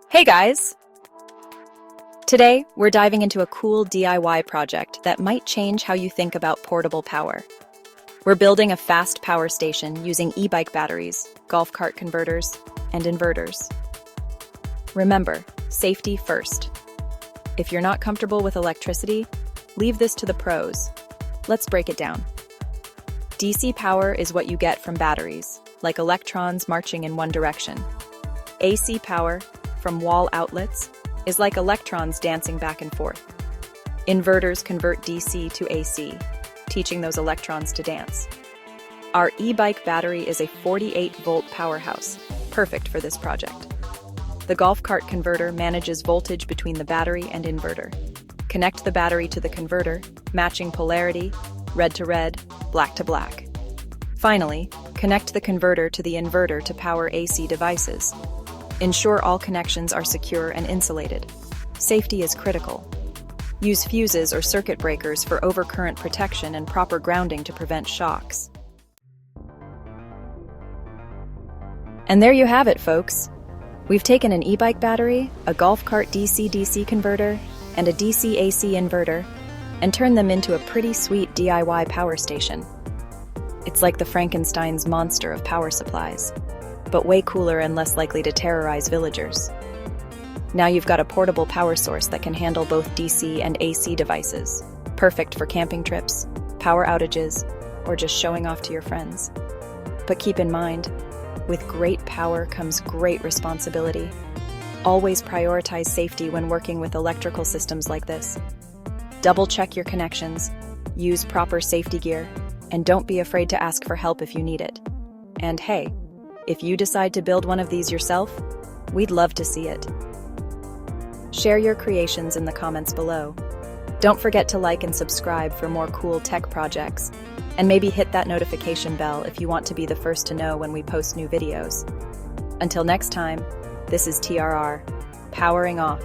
Hey guys! Today, we're diving into a cool DIY project that might change how you think about portable power. We're building a fast power station using e-bike batteries, golf cart converters, and inverters. Remember, safety first. If you're not comfortable with electricity, leave this to the pros. Let's break it down. DC power is what you get from batteries, like electrons marching in one direction. AC power, from wall outlets, is like electrons dancing back and forth. Inverters convert DC to AC, teaching those electrons to dance. Our e-bike battery is a 48-volt powerhouse, perfect for this project. The golf cart converter manages voltage between the battery and inverter. Connect the battery to the converter, matching polarity, red to red, black to black. Finally, connect the converter to the inverter to power AC devices. Ensure all connections are secure and insulated. Safety is critical. Use fuses or circuit breakers for overcurrent protection and proper grounding to prevent shocks. And there you have it, folks. We've taken an e-bike battery, a golf cart DC-DC converter, and a DC-AC inverter, and turned them into a pretty sweet DIY power station. It's like the Frankenstein's monster of power supplies, but way cooler and less likely to terrorize villagers. Now you've got a portable power source that can handle both DC and AC devices, perfect for camping trips, power outages, or just showing off to your friends. But keep in mind, with great power comes great responsibility. Always prioritize safety when working with electrical systems like this. Double-check your connections, use proper safety gear, and don't be afraid to ask for help if you need it. And hey, if you decide to build one of these yourself, we'd love to see it. Share your creations in the comments below. Don't forget to like and subscribe for more cool tech projects, and maybe hit that notification bell if you want to be the first to know when we post new videos. Until next time, this is TRR, powering off.